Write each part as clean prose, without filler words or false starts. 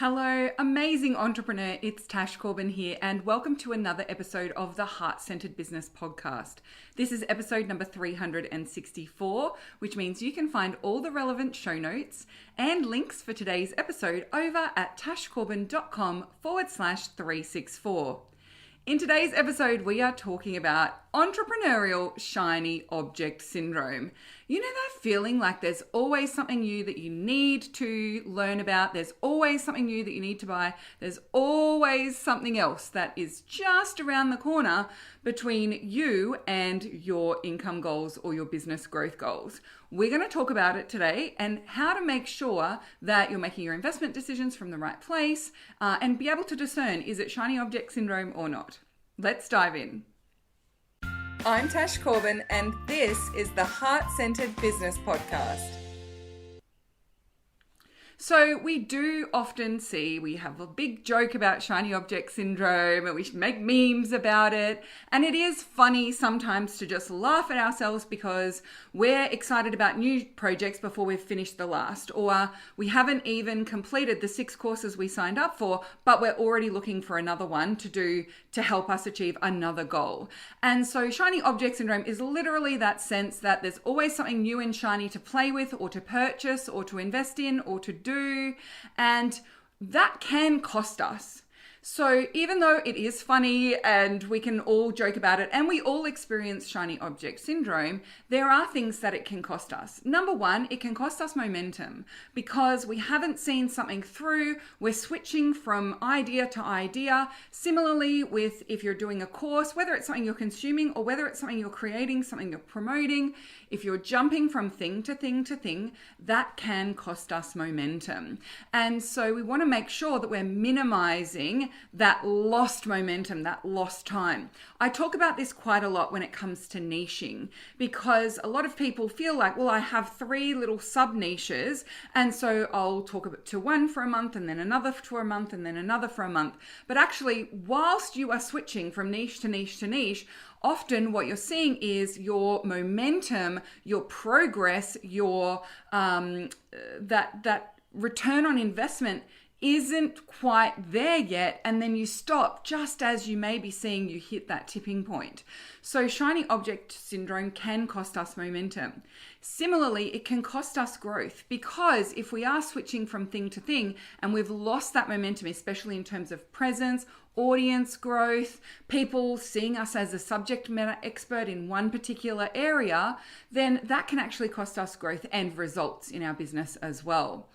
Hello, amazing entrepreneur. It's Tash Corbin here, and welcome to another episode of the Heart-Centered Business Podcast. This is episode number 364, which means you can find all the relevant show notes and links for today's episode over at tashcorbin.com/364. In today's episode, we are talking about entrepreneurial shiny object syndrome. You know that feeling like there's always something new that you need to learn about. There's always something new that you need to buy. There's always something else that is just around the corner between you and your income goals or your business growth goals. We're going to talk about it today and how to make sure that you're making your investment decisions from the right place and be able to discern, is it shiny object syndrome or not? Let's dive in. I'm Tash Corbin, and this is the Heart-Centered Business Podcast. So we do often see, we have a big joke about shiny object syndrome and we should make memes about it. And it is funny sometimes to just laugh at ourselves because we're excited about new projects before we've finished the last, or we haven't even completed the 6 courses we signed up for, but we're already looking for another one to do to help us achieve another goal. And so shiny object syndrome is literally that sense that there's always something new and shiny to play with or to purchase or to invest in or to do. And that can cost us. So even though it is funny and we can all joke about it and we all experience shiny object syndrome, there are things that it can cost us. Number one, it can cost us momentum because we haven't seen something through. We're switching from idea to idea. Similarly with if you're doing a course, whether it's something you're consuming or whether it's something you're creating, something you're promoting, if you're jumping from thing to thing to thing, that can cost us momentum. And so we want to make sure that we're minimizing that lost momentum, that lost time. I talk about this quite a lot when it comes to niching because a lot of people feel like, well, I have 3 little sub niches and so I'll talk to one for a month and then another for a month and then another for a month. But actually, whilst you are switching from niche to niche to niche, often what you're seeing is your momentum, your progress, your that return on investment isn't quite there yet, and then you stop just as you may be seeing you hit that tipping point. So shiny object syndrome can cost us momentum. Similarly, it can cost us growth because if we are switching from thing to thing and we've lost that momentum, especially in terms of presence, audience growth, people seeing us as a subject matter expert in one particular area, then that can actually cost us growth and results in our business as well.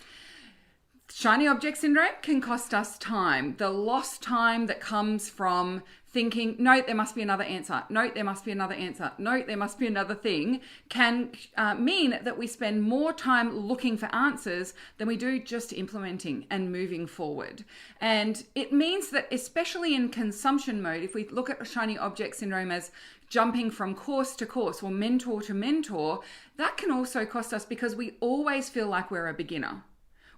Shiny object syndrome can cost us time. The lost time that comes from thinking, no, there must be another answer. No, there must be another answer. No, there must be another thing can mean that we spend more time looking for answers than we do just implementing and moving forward. And it means that especially in consumption mode, if we look at shiny object syndrome as jumping from course to course or mentor to mentor, that can also cost us because we always feel like we're a beginner.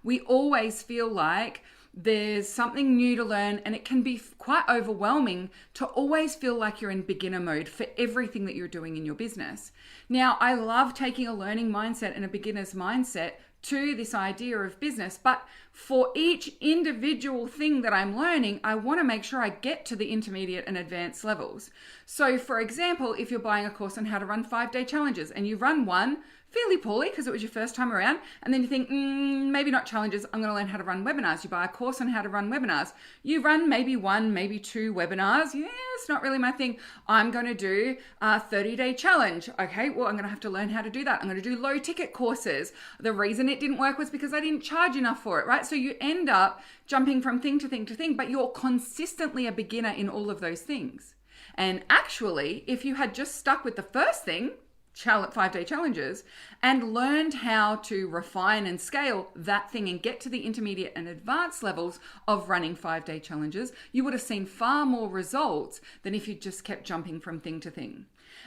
We always feel like there's something new to learn, and it can be quite overwhelming to always feel like you're in beginner mode for everything that you're doing in your business. Now, I love taking a learning mindset and a beginner's mindset to this idea of business, but for each individual thing that I'm learning, I want to make sure I get to the intermediate and advanced levels. So for example, if you're buying a course on how to run 5-day challenges and you run one fairly poorly because it was your first time around, and then you think, maybe not challenges, I'm going to learn how to run webinars. You buy a course on how to run webinars. You run maybe 1, maybe 2 webinars. Yeah, it's not really my thing. I'm going to do a 30-day challenge. Okay, well, I'm going to have to learn how to do that. I'm going to do low ticket courses. The reason it didn't work was because I didn't charge enough for it, right? So you end up jumping from thing to thing to thing, but you're consistently a beginner in all of those things. And actually, if you had just stuck with the first thing, 5-day challenges, and learned how to refine and scale that thing and get to the intermediate and advanced levels of running 5-day challenges, you would have seen far more results than if you just kept jumping from thing to thing.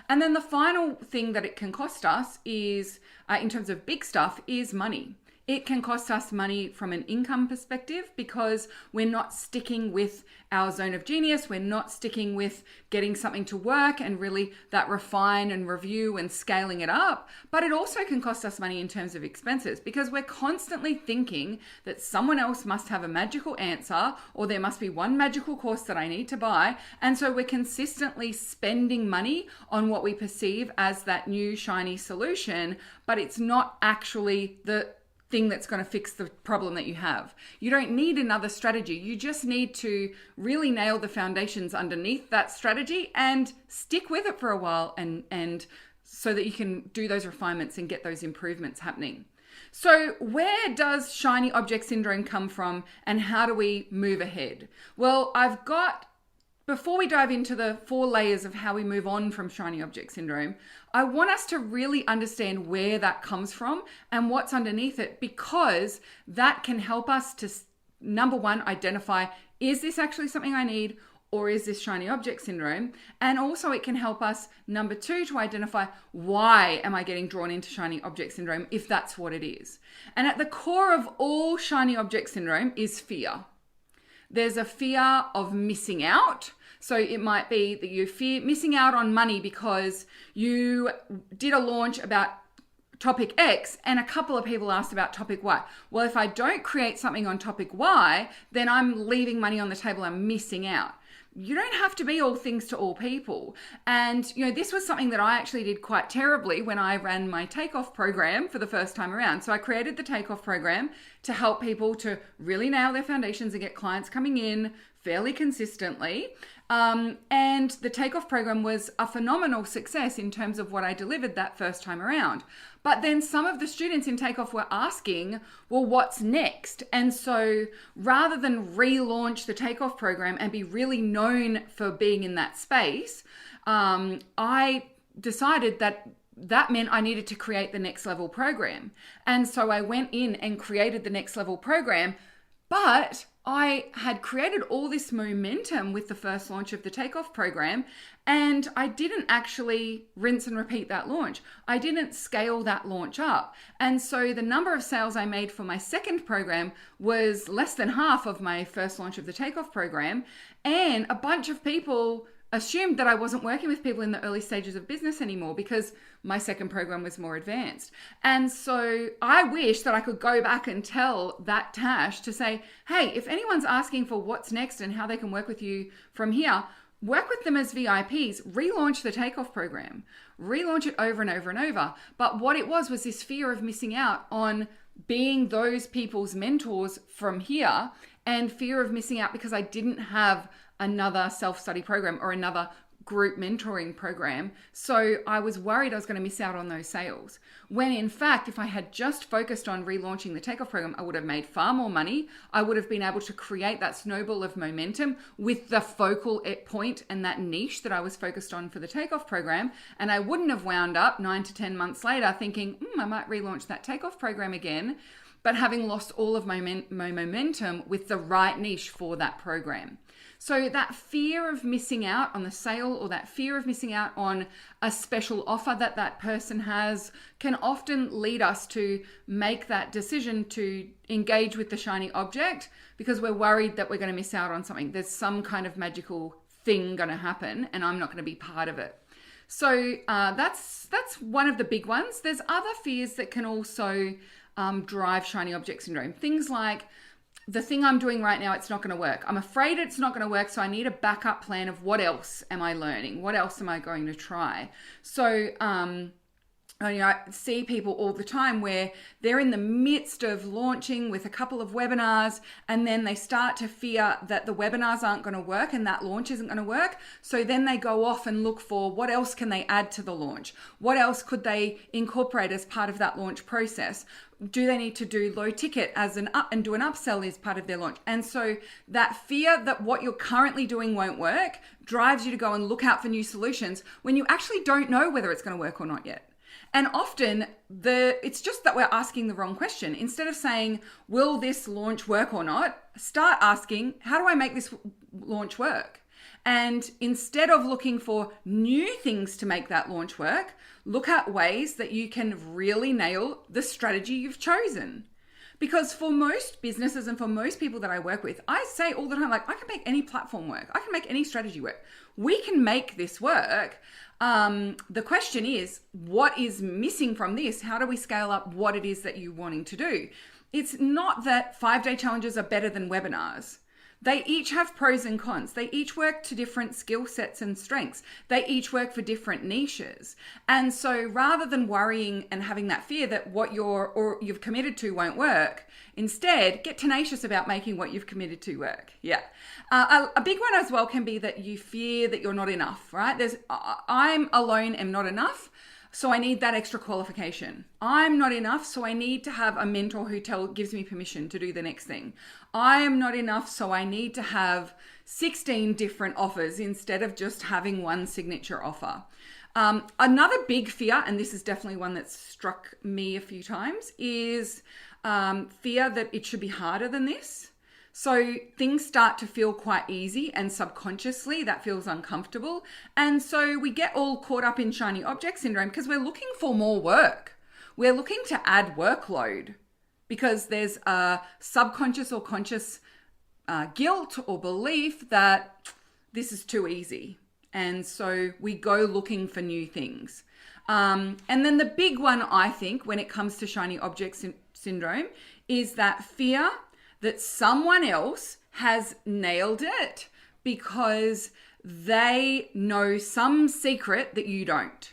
And then the final thing that it can cost us is, in terms of big stuff, is money. It can cost us money from an income perspective because we're not sticking with our zone of genius. We're not sticking with getting something to work and really that refine and review and scaling it up. But it also can cost us money in terms of expenses because we're constantly thinking that someone else must have a magical answer or there must be one magical course that I need to buy. And so we're consistently spending money on what we perceive as that new shiny solution, but it's not actually the thing that's going to fix the problem that you have. You don't need another strategy. You just need to really nail the foundations underneath that strategy and stick with it for a while and so that you can do those refinements and get those improvements happening. So where does shiny object syndrome come from and how do we move ahead? Well, before we dive into the 4 layers of how we move on from shiny object syndrome, I want us to really understand where that comes from and what's underneath it, because that can help us to, number 1, identify, is this actually something I need or is this shiny object syndrome? And also it can help us, number 2, to identify, why am I getting drawn into shiny object syndrome if that's what it is? And at the core of all shiny object syndrome is fear. There's a fear of missing out. So it might be that you fear missing out on money because you did a launch about topic X and a couple of people asked about topic Y. Well, if I don't create something on topic Y, then I'm leaving money on the table. I'm missing out. You don't have to be all things to all people. And, this was something that I actually did quite terribly when I ran my takeoff program for the first time around. So I created the takeoff program to help people to really nail their foundations and get clients coming in fairly consistently. And the takeoff program was a phenomenal success in terms of what I delivered that first time around. But then some of the students in takeoff were asking, well, what's next? And so rather than relaunch the takeoff program and be really known for being in that space, I decided that meant I needed to create the next level program. And so I went in and created the next level program, but I had created all this momentum with the first launch of the takeoff program, and I didn't actually rinse and repeat that launch. I didn't scale that launch up. And so the number of sales I made for my second program was less than half of my first launch of the takeoff program. And a bunch of people assumed that I wasn't working with people in the early stages of business anymore because my second program was more advanced. And so I wish that I could go back and tell that Tash to say, hey, if anyone's asking for what's next and how they can work with you from here, work with them as VIPs, relaunch the takeoff program, relaunch it over and over and over. But what it was this fear of missing out on being those people's mentors from here, and fear of missing out because I didn't have another self-study program or another group mentoring program. So I was worried I was going to miss out on those sales. When in fact, if I had just focused on relaunching the takeoff program, I would have made far more money. I would have been able to create that snowball of momentum with the focal point and that niche that I was focused on for the takeoff program. And I wouldn't have wound up 9 to 10 months later thinking, I might relaunch that takeoff program again, but having lost all of my momentum with the right niche for that program. So that fear of missing out on the sale or that fear of missing out on a special offer that person has can often lead us to make that decision to engage with the shiny object because we're worried that we're going to miss out on something. There's some kind of magical thing going to happen and I'm not going to be part of it. So that's one of the big ones. There's other fears that can also drive shiny object syndrome. Things like, the thing I'm doing right now, it's not going to work. I'm afraid it's not going to work, so I need a backup plan of what else am I learning? What else am I going to try? So, I see people all the time where they're in the midst of launching with a couple of webinars and then they start to fear that the webinars aren't going to work and that launch isn't going to work. So then they go off and look for what else can they add to the launch? What else could they incorporate as part of that launch process? Do they need to do low ticket and do an upsell as part of their launch? And so that fear that what you're currently doing won't work drives you to go and look out for new solutions when you actually don't know whether it's going to work or not yet. And often it's just that we're asking the wrong question. Instead of saying, will this launch work or not? Start asking, how do I make this launch work? And instead of looking for new things to make that launch work, look at ways that you can really nail the strategy you've chosen. Because for most businesses and for most people that I work with, I say all the time, like, I can make any platform work. I can make any strategy work. We can make this work. The question is, what is missing from this? How do we scale up what it is that you're wanting to do? It's not that 5-day challenges are better than webinars. They each have pros and cons. They each work to different skill sets and strengths. They each work for different niches. And so rather than worrying and having that fear that what you've committed to won't work, instead get tenacious about making what you've committed to work. Yeah. A big one as well can be that you fear that you're not enough, right? I'm alone am not enough. So I need that extra qualification. I'm not enough, so I need to have a mentor who gives me permission to do the next thing. I am not enough, so I need to have 16 different offers instead of just having one signature offer. Another big fear, and this is definitely one that's struck me a few times, is fear that it should be harder than this. So things start to feel quite easy, and subconsciously that feels uncomfortable. And so we get all caught up in shiny object syndrome because we're looking for more work. We're looking to add workload because there's a subconscious or conscious guilt or belief that this is too easy. And so we go looking for new things. And then the big one, I think, when it comes to shiny object syndrome is that fear that someone else has nailed it because they know some secret that you don't.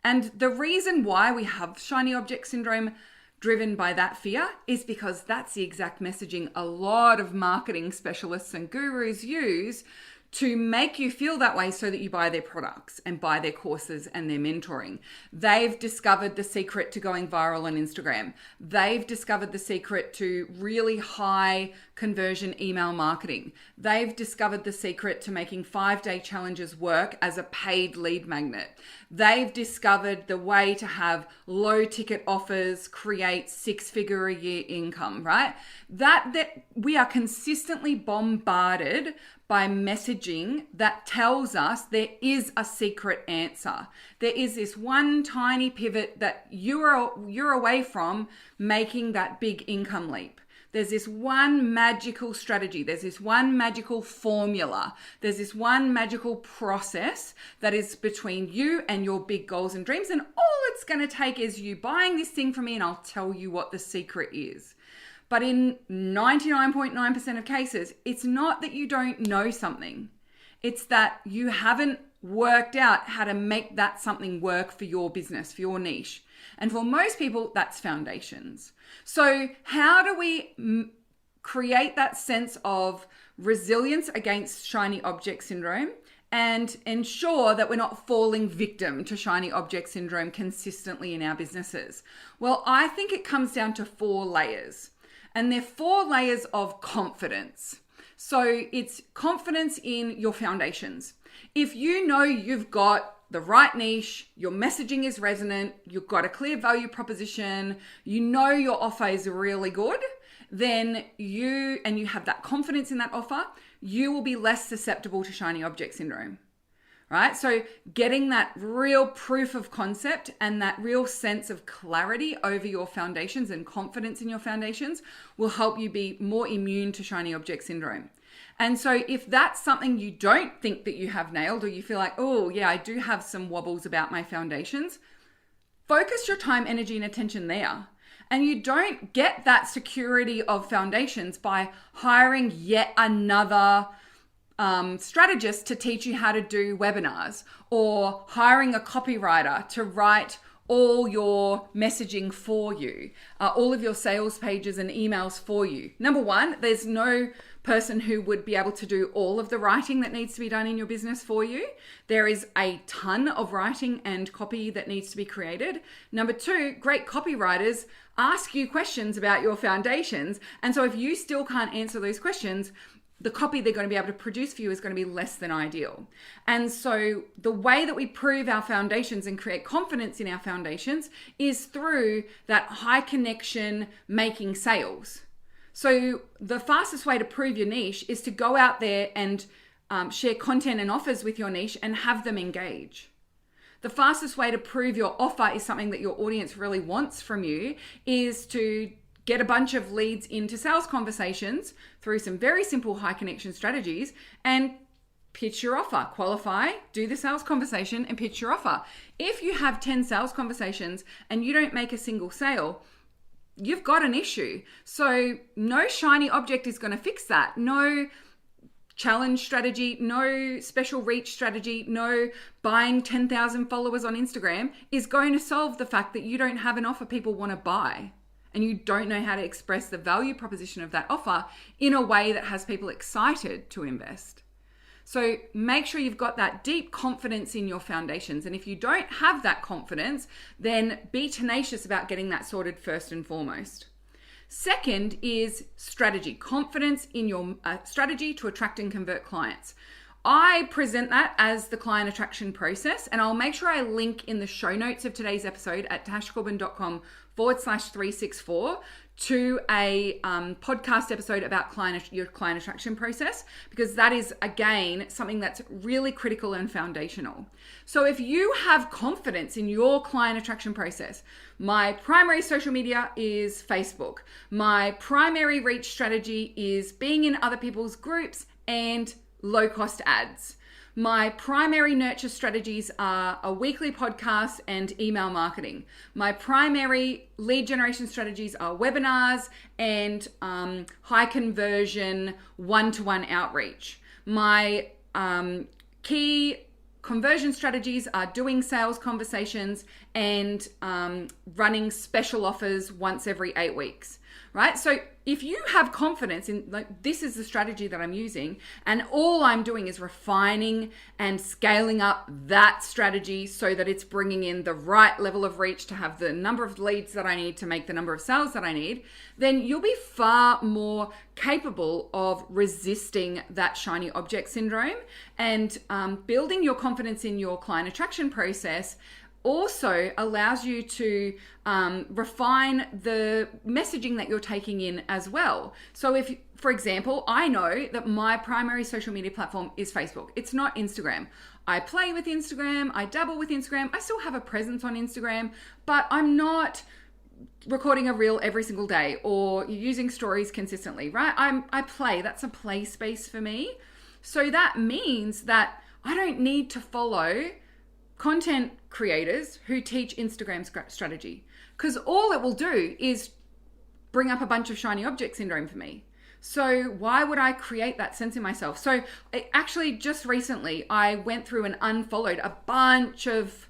And the reason why we have shiny object syndrome driven by that fear is because that's the exact messaging a lot of marketing specialists and gurus use to make you feel that way so that you buy their products and buy their courses and their mentoring. They've discovered the secret to going viral on Instagram. They've discovered the secret to really high conversion email marketing. They've discovered the secret to making 5-day challenges work as a paid lead magnet. They've discovered the way to have low ticket offers create 6-figure a year income, right? That we are consistently bombarded by messaging that tells us there is a secret answer. There is this one tiny pivot that you're away from making that big income leap. There's this one magical strategy. There's this one magical formula. There's this one magical process that is between you and your big goals and dreams. And all it's going to take is you buying this thing from me and I'll tell you what the secret is. But in 99.9% of cases, it's not that you don't know something. It's that you haven't worked out how to make that something work for your business, for your niche. And for most people, that's foundations. So how do we create that sense of resilience against shiny object syndrome and ensure that we're not falling victim to shiny object syndrome consistently in our businesses? Well, I think it comes down to 4 layers. And they're 4 layers of confidence. So it's confidence in your foundations. If you know you've got the right niche, your messaging is resonant, you've got a clear value proposition, you know your offer is really good, then you have that confidence in that offer, you will be less susceptible to shiny object syndrome. Right? So getting that real proof of concept and that real sense of clarity over your foundations and confidence in your foundations will help you be more immune to shiny object syndrome. And so if that's something you don't think that you have nailed, or you feel like, oh yeah, I do have some wobbles about my foundations, focus your time, energy, and attention there. And you don't get that security of foundations by hiring yet another strategist to teach you how to do webinars, or hiring a copywriter to write all your messaging for you, all of your sales pages and emails for you. Number one, there's no person who would be able to do all of the writing that needs to be done in your business for you. There is a ton of writing and copy that needs to be created. Number two, great copywriters ask you questions about your foundations. And so if you still can't answer those questions, the copy they're going to be able to produce for you is going to be less than ideal. And so the way that we prove our foundations and create confidence in our foundations is through that high connection making sales. So the fastest way to prove your niche is to go out there and share content and offers with your niche and have them engage. The fastest way to prove your offer is something that your audience really wants from you is to get a bunch of leads into sales conversations through some very simple high connection strategies and pitch your offer, qualify, do the sales conversation and pitch your offer. If you have 10 sales conversations and you don't make a single sale, you've got an issue. So no shiny object is going to fix that. No challenge strategy, no special reach strategy, no buying 10,000 followers on Instagram is going to solve the fact that you don't have an offer people want to buy and you don't know how to express the value proposition of that offer in a way that has people excited to invest. So make sure you've got that deep confidence in your foundations. And if you don't have that confidence, then be tenacious about getting that sorted first and foremost. Second is strategy, confidence in your strategy to attract and convert clients. I present that as the client attraction process, and I'll make sure I link in the show notes of today's episode at tashcorbin.com/364 to a podcast episode about your client attraction process, because that is, again, something that's really critical and foundational. So if you have confidence in your client attraction process, my primary social media is Facebook. My primary reach strategy is being in other people's groups and low-cost ads. My primary nurture strategies are a weekly podcast and email marketing. My primary lead generation strategies are webinars and high conversion one-to-one outreach. My key conversion strategies are doing sales conversations and running special offers once every 8 weeks, right? So if you have confidence in, like, this is the strategy that I'm using, and all I'm doing is refining and scaling up that strategy so that it's bringing in the right level of reach to have the number of leads that I need to make the number of sales that I need, then you'll be far more capable of resisting that shiny object syndrome. And building your confidence in your client attraction process also allows you to refine the messaging that you're taking in as well. So if, for example, I know that my primary social media platform is Facebook. It's not Instagram. I play with Instagram. I dabble with Instagram. I still have a presence on Instagram, but I'm not recording a reel every single day or using stories consistently, right? I play. That's a play space for me. So that means that I don't need to follow content creators who teach Instagram strategy, because all it will do is bring up a bunch of shiny object syndrome for me. So why would I create that sense in myself? So actually just recently I went through and unfollowed a bunch of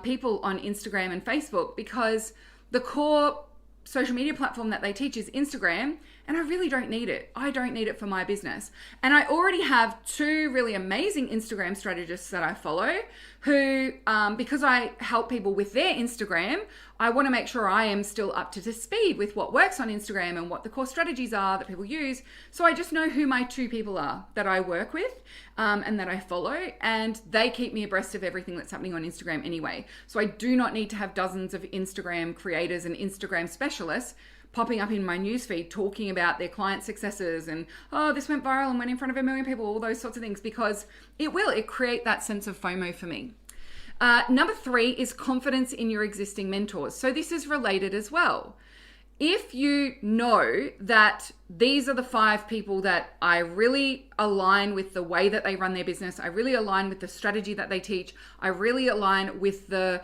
people on Instagram and Facebook because the core social media platform that they teach is Instagram, and I really don't need it. I don't need it for my business. And I already have 2 really amazing Instagram strategists that I follow who, because I help people with their Instagram, I want to make sure I am still up to speed with what works on Instagram and what the core strategies are that people use. So I just know who my 2 people are that I work with and that I follow, and they keep me abreast of everything that's happening on Instagram anyway. So I do not need to have dozens of Instagram creators and Instagram specialists popping up in my newsfeed talking about their client successes and, oh, this went viral and went in front of 1 million people, all those sorts of things, because it create that sense of FOMO for me. Number 3 is confidence in your existing mentors. So this is related as well. If you know that these are the 5 people that I really align with the way that they run their business, I really align with the strategy that they teach, I really align with the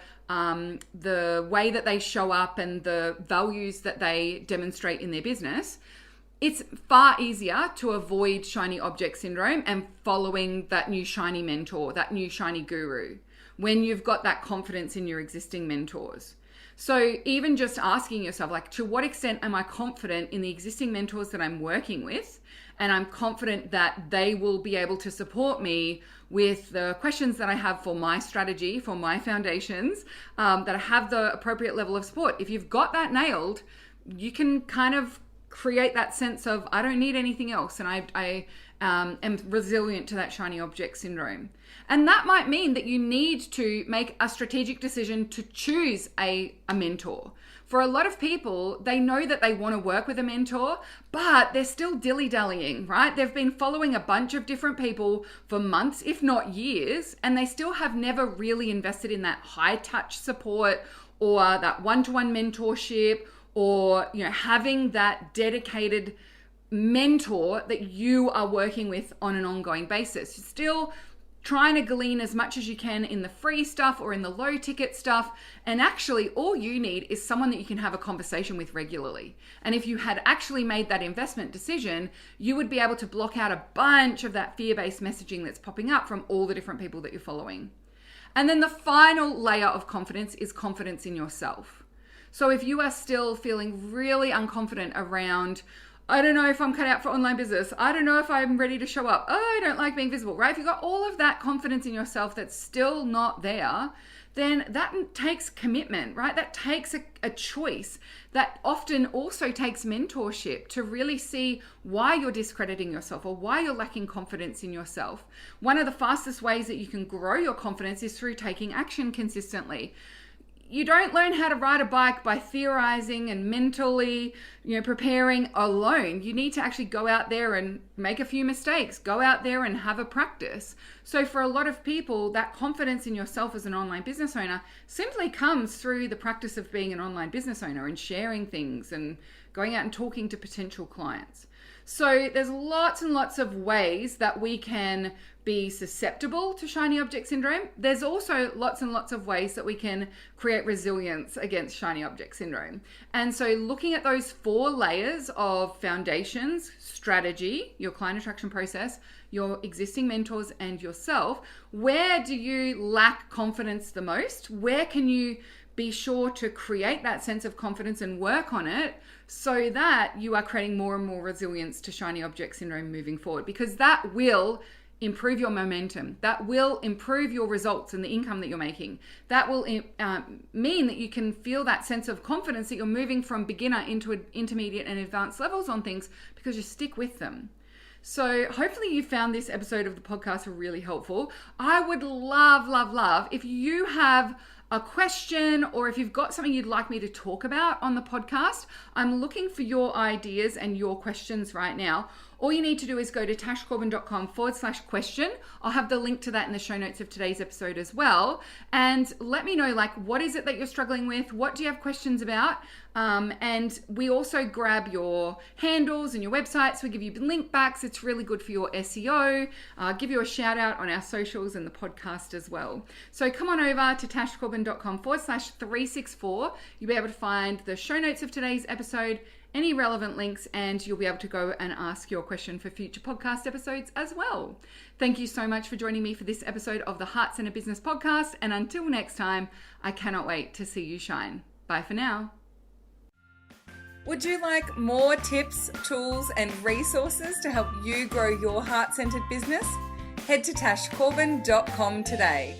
way that they show up and the values that they demonstrate in their business, it's far easier to avoid shiny object syndrome and following that new shiny mentor, that new shiny guru, when you've got that confidence in your existing mentors. So even just asking yourself, like, to what extent am I confident in the existing mentors that I'm working with? And I'm confident that they will be able to support me with the questions that I have for my strategy, for my foundations, that I have the appropriate level of support. If you've got that nailed, you can kind of create that sense of, I don't need anything else. And I am resilient to that shiny object syndrome. And that might mean that you need to make a strategic decision to choose a mentor. For a lot of people, they know that they want to work with a mentor, but they're still dilly-dallying, right? They've been following a bunch of different people for months, if not years, and they still have never really invested in that high-touch support or that one-to-one mentorship or, having that dedicated mentor that you are working with on an ongoing basis. You're still trying to glean as much as you can in the free stuff or in the low ticket stuff. And actually all you need is someone that you can have a conversation with regularly. And if you had actually made that investment decision, you would be able to block out a bunch of that fear-based messaging that's popping up from all the different people that you're following. And then the final layer of confidence is confidence in yourself. So if you are still feeling really unconfident around, I don't know if I'm cut out for online business, I don't know if I'm ready to show up, I don't like being visible, right? If you've got all of that confidence in yourself that's still not there, then that takes commitment, right? That takes a choice. That often also takes mentorship to really see why you're discrediting yourself or why you're lacking confidence in yourself. One of the fastest ways that you can grow your confidence is through taking action consistently. You don't learn how to ride a bike by theorizing and mentally, preparing alone. You need to actually go out there and make a few mistakes, go out there and have a practice. So for a lot of people, that confidence in yourself as an online business owner simply comes through the practice of being an online business owner and sharing things and going out and talking to potential clients. So there's lots and lots of ways that we can be susceptible to shiny object syndrome. There's also lots and lots of ways that we can create resilience against shiny object syndrome. And so looking at those 4 layers of foundations, strategy, your client attraction process, your existing mentors, and yourself, where do you lack confidence the most? Where can you be sure to create that sense of confidence and work on it so that you are creating more and more resilience to shiny object syndrome moving forward? Because that will improve your momentum. That will improve your results and the income that you're making. That will mean that you can feel that sense of confidence that you're moving from beginner into intermediate and advanced levels on things because you stick with them. So hopefully you found this episode of the podcast really helpful. I would love if you have a question or if you've got something you'd like me to talk about on the podcast. I'm looking for your ideas and your questions right now. All you need to do is go to tashcorbin.com/question. I'll have the link to that in the show notes of today's episode as well. And let me know, what is it that you're struggling with? What do you have questions about? And we also grab your handles and your websites. We give you link backs. It's really good for your SEO. Give you a shout out on our socials and the podcast as well. So come on over to tashcorbin.com/364. You'll be able to find the show notes of today's episode, any relevant links, and you'll be able to go and ask your question for future podcast episodes as well. Thank you so much for joining me for this episode of the Heart Center Business Podcast. And until next time, I cannot wait to see you shine. Bye for now. Would you like more tips, tools, and resources to help you grow your heart-centered business? Head to tashcorbin.com today.